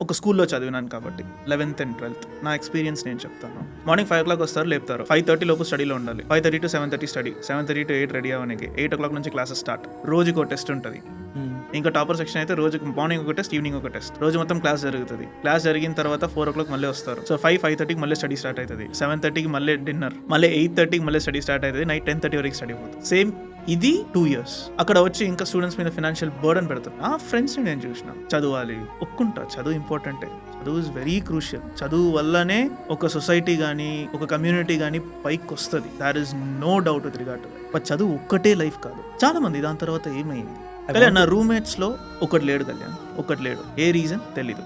ఒక స్కూల్లో చదివినాను కాబట్టి 11th and 12th నా ఎక్స్పీరియన్స్ నేను చెప్తాను. మార్నింగ్ 5 o'clock వస్తారు, లేపుతారు. 5:30 లోపు స్టడీలో ఉండాలి. 5:30 to 7:30 స్టడీ, 7:30 to 8 రెడీ అవ్వడానికి. 8 o'clock నుంచి క్లాసెస్ స్టార్ట్. రోజుకి ఒక టెస్ట్ ఉంటుంది. ఇంకా టాపర్ సెక్షన్ అయితే రోజుకి మార్నింగ్ ఒక టెస్ట్, ఈవినింగ్ ఒక టెస్ట్. రోజు మొత్తం క్లాస్ జరుగుతుంది. క్లాస్ జరిగిన తర్వాత 4 o'clock మళ్ళీ వస్తారు. సో 5:30కి మళ్ళీ స్టడీ స్టార్ట్ అవుతుంది. 7:30కి మళ్ళీ డిన్నర్, మళ్ళీ 8:30కి మళ్ళీ స్టడీ స్టార్ట్ అవుతుంది. నైట్ 10:30 వరకు స్టడీ పోతుంది. సేమ్ ఇది 2 years. అక్కడ వచ్చి ఇంకా స్టూడెంట్స్ మీద ఫైనాన్షియల్ బర్డన్ పెడతారు. ఆ ఫ్రెండ్స్ని నేను చూసిన, చదవాలి, ఒప్పుకుంటా, చదువు ఇంపార్టెంటే, చదువు ఇస్ వెరీ క్రూషియల్. చదువు వల్లనే ఒక సొసైటీ కానీ ఒక కమ్యూనిటీ కానీ పైకి వస్తుంది. There is no doubt with regard to that. But చదువు ఒక్కటే లైఫ్ కాదు. చాలా మంది దాని తర్వాత ఏమైంది, కళ్యాణ్ నా రూమ్మేట్స్ లో ఒకటి లేడు, కళ్యాణ్ ఒకటి లేడు. ఏ రీజన్ తెలీదు.